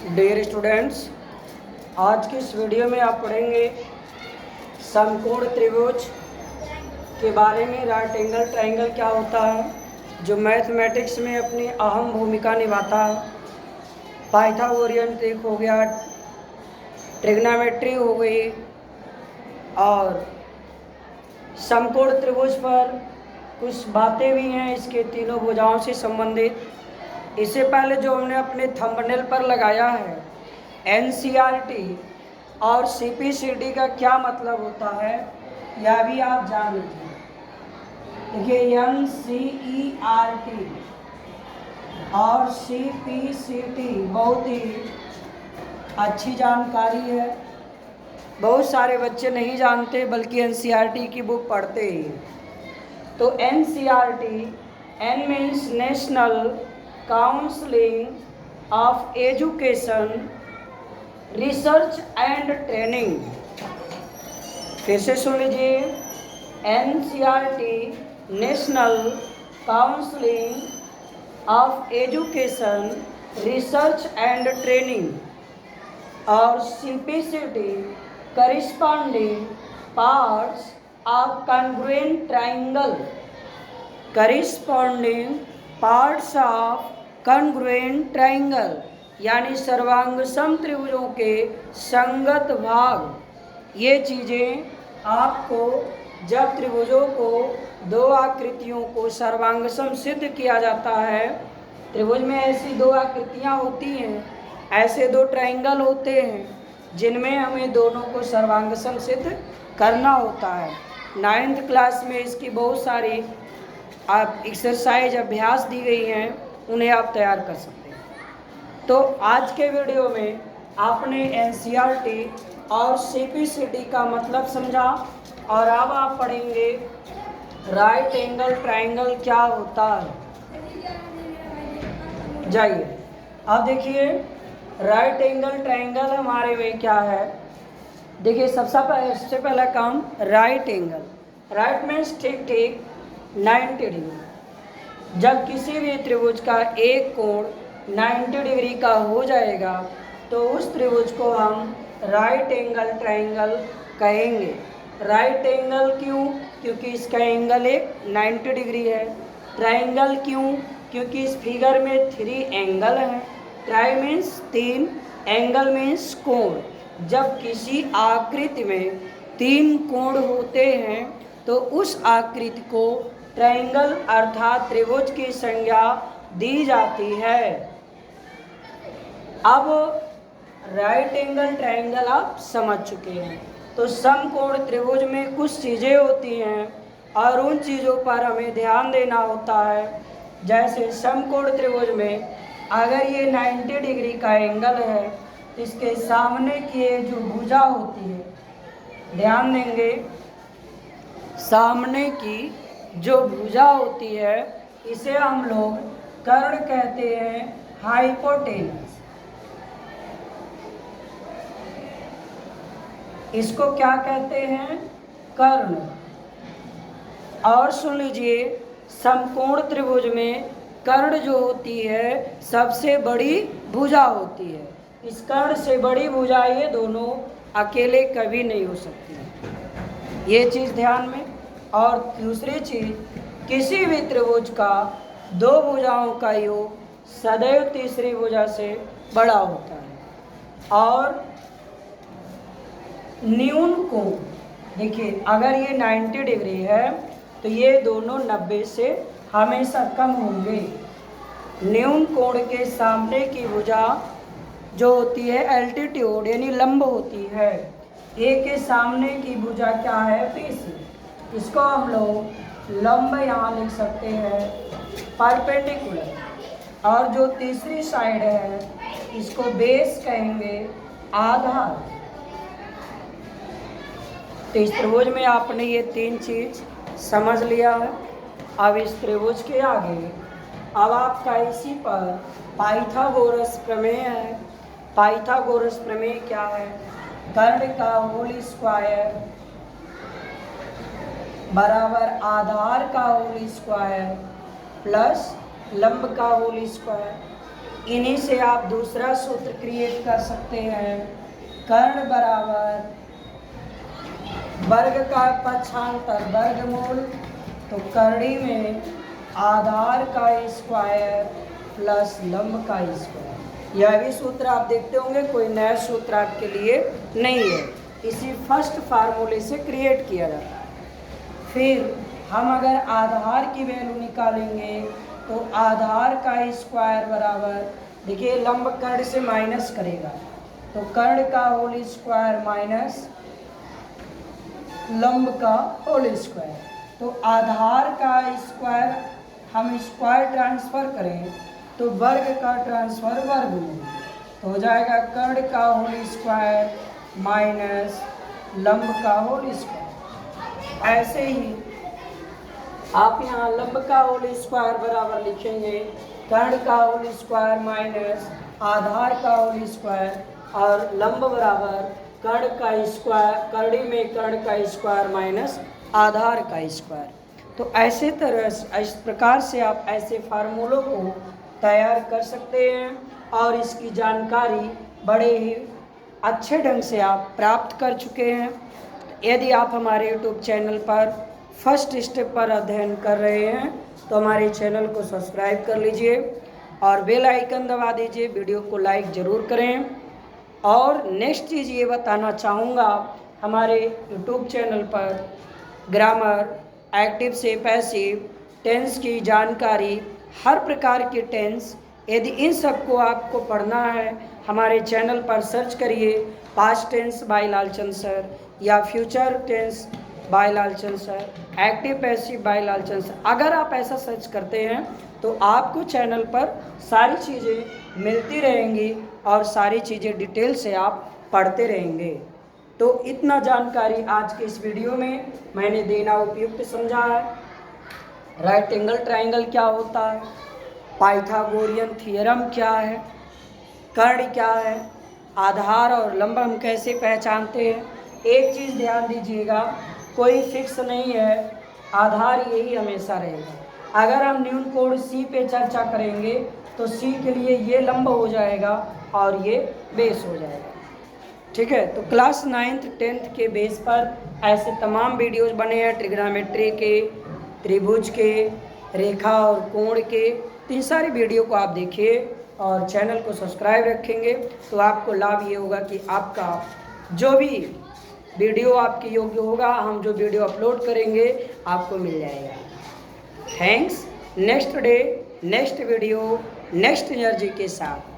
Dear students, आज की इस वीडियो में आप पढ़ेंगे समकोण त्रिभुज के बारे में। राइट एंगल ट्रायंगल क्या होता है, जो मैथमेटिक्स में अपनी अहम भूमिका निभाता है। पाइथागोरियन ट्रिक हो गया, ट्रिग्नोमेट्री हो गई, और समकोण त्रिभुज पर कुछ बातें भी हैं इसके तीनों भुजाओं से संबंधित। इससे पहले जो हमने अपने थंबनेल पर लगाया है एनसीईआरटी और सीपीसीटी का क्या मतलब होता है, यह भी आप जान लीजिए। देखिए, एनसीईआरटी और सीपीसीटी बहुत ही अच्छी जानकारी है। बहुत सारे बच्चे नहीं जानते, बल्कि एनसीईआरटी की बुक पढ़ते ही। तो NCERT, N means national counselling of education research and training. फिर से सुन लीजिए, NCERT national counselling of education research and training और CPCT corresponding parts of congruent triangle. Corresponding parts of congruent triangle यानी सर्वांग सम त्रिभुजों के संगत भाग। ये चीज़ें आपको जब त्रिभुजों को, दो आकृतियों को सर्वांग सम सिद्ध किया जाता है, त्रिभुज में ऐसी दो आकृतियाँ होती हैं, ऐसे दो ट्रायंगल होते हैं जिनमें हमें दोनों को सर्वांग सम सिद्ध करना होता है। 9th क्लास में इसकी बहुत सारी आप एक्सरसाइज अभ्यास दी गई हैं, उन्हें आप तैयार कर सकते हैं। तो आज के वीडियो में आपने एनसीईआरटी और सीपीसीटी का मतलब समझा, और अब आप पढ़ेंगे राइट एंगल ट्रायंगल क्या होता है। जाइए, अब देखिए राइट एंगल ट्रायंगल हमारे में क्या है। देखिए, सबसे पहला काम राइट एंगल। राइट मीन्स ठीक ठीक 90 डिग्री। जब किसी भी त्रिभुज का एक कोण 90 डिग्री का हो जाएगा तो उस त्रिभुज को हम राइट एंगल ट्रायंगल कहेंगे। राइट एंगल क्यों? क्योंकि इसका एंगल एक 90 डिग्री है। ट्रायंगल क्यों? क्योंकि इस फिगर में 3 एंगल हैं। ट्राई मीन्स 3, एंगल मीन्स कोण। जब किसी आकृति में 3 कोण होते हैं तो उस आकृति को ट्रायंगल अर्थात त्रिभुज की संज्ञा दी जाती है। अब राइट एंगल ट्रायंगल आप समझ चुके हैं। तो समकोण त्रिभुज में कुछ चीज़ें होती हैं और उन चीज़ों पर हमें ध्यान देना होता है। जैसे समकोण त्रिभुज में अगर ये 90 डिग्री का एंगल है तो इसके सामने की जो भुजा होती है, ध्यान देंगे, सामने की जो भुजा होती है इसे हम लोग कर्ण कहते हैं, हाइपोटेनस। इसको क्या कहते हैं? कर्ण। और सुन लीजिए, समकोण त्रिभुज में कर्ण जो होती है सबसे बड़ी भुजा होती है। इस कर्ण से बड़ी भुजा ये दोनों अकेले कभी नहीं हो सकती, ये चीज़ ध्यान में। और दूसरी चीज़, किसी भी त्रिभुज का दो भुजाओं का योग सदैव तीसरी भुजा से बड़ा होता है। और न्यून कोण, देखिए अगर ये 90 डिग्री है तो ये दोनों 90 से हमेशा कम होंगे। न्यून कोण के सामने की भुजा जो होती है एल्टीट्यूड यानी लंब होती है। ए के सामने की भुजा क्या है? पीसी। इसको हम लोग लंब यहाँ लिख सकते हैं, परपेंडिकुलर। और जो तीसरी साइड है इसको बेस कहेंगे, आधार। तो इस त्रिभुज में आपने ये 3 चीज़ समझ लिया है। अब इस त्रिभुज के आगे अब आपका इसी पर पाइथागोरस प्रमेय है। पाइथागोरस प्रमेय क्या है? कर्ण का होल स्क्वायर बराबर आधार का होल स्क्वायर प्लस लंब का होल स्क्वायर। इन्हीं से आप दूसरा सूत्र क्रिएट कर सकते हैं, कर्ण बराबर वर्ग का पक्षांतर वर्गमूल, तो कर्णी में आधार का स्क्वायर प्लस लंब का स्क्वायर। यह भी सूत्र आप देखते होंगे, कोई नया सूत्र आपके लिए नहीं है, इसी फर्स्ट फार्मूले से क्रिएट किया जाता है। फिर हम अगर आधार की वैल्यू निकालेंगे तो आधार का स्क्वायर बराबर, देखिए लंब कर्ण से माइनस करेगा तो कर्ण का होल स्क्वायर माइनस लंब का होल स्क्वायर, तो आधार का स्क्वायर हम स्क्वायर ट्रांसफर करें तो वर्ग का ट्रांसफर वर्गमूल, तो हो जाएगा कर्ण का होल स्क्वायर माइनस लंब का होल स्क्वायर। ऐसे ही आप यहाँ लंब का होल स्क्वायर बराबर लिखेंगे कर्ण का होल स्क्वायर माइनस आधार का होल स्क्वायर, और लंब बराबर कर्ण का स्क्वायर, कर्णी में कर्ण का स्क्वायर माइनस आधार का स्क्वायर। तो ऐसे तरह इस प्रकार से आप ऐसे फार्मूलों को तैयार कर सकते हैं और इसकी जानकारी बड़े ही अच्छे ढंग से आप प्राप्त कर चुके हैं। यदि आप हमारे यूट्यूब चैनल पर फर्स्ट स्टेप पर अध्ययन कर रहे हैं तो हमारे चैनल को सब्सक्राइब कर लीजिए और बेल आइकन दबा दीजिए, वीडियो को लाइक ज़रूर करें। और नेक्स्ट चीज़ ये बताना चाहूँगा, हमारे यूट्यूब चैनल पर ग्रामर, एक्टिव से पैसिव, टेंस की जानकारी, हर प्रकार की टेंस, यदि इन सबको आपको पढ़ना है हमारे चैनल पर सर्च करिए past tense by Lalchand sir या future tense by Lalchand sir, active passive by Lalchand sir. अगर आप ऐसा सर्च करते हैं तो आपको चैनल पर सारी चीज़ें मिलती रहेंगी और सारी चीज़ें डिटेल से आप पढ़ते रहेंगे। तो इतना जानकारी आज के इस वीडियो में मैंने देना उपयुक्त समझा है। राइट एंगल ट्राइंगल क्या होता है, पाइथागोरियन थ्योरम क्या है, कर्ण क्या है, आधार और लंब हम कैसे पहचानते हैं। एक चीज़ ध्यान दीजिएगा, कोई फिक्स नहीं है, आधार यही हमेशा रहेगा। अगर हम न्यून कोड सी पे चर्चा करेंगे तो सी के लिए ये लंब हो जाएगा और ये बेस हो जाएगा। ठीक है, तो क्लास 9th 10th के बेस पर ऐसे तमाम वीडियोस बने हैं, ट्रिग्नोमेट्री के, त्रिभुज के, रेखा और कोण के। तो इन सारी वीडियो को आप देखिए और चैनल को सब्सक्राइब रखेंगे तो आपको लाभ ये होगा कि आपका जो भी वीडियो आपके योग्य होगा, हम जो वीडियो अपलोड करेंगे आपको मिल जाएगा। Thanks. Next day next video next energy के साथ।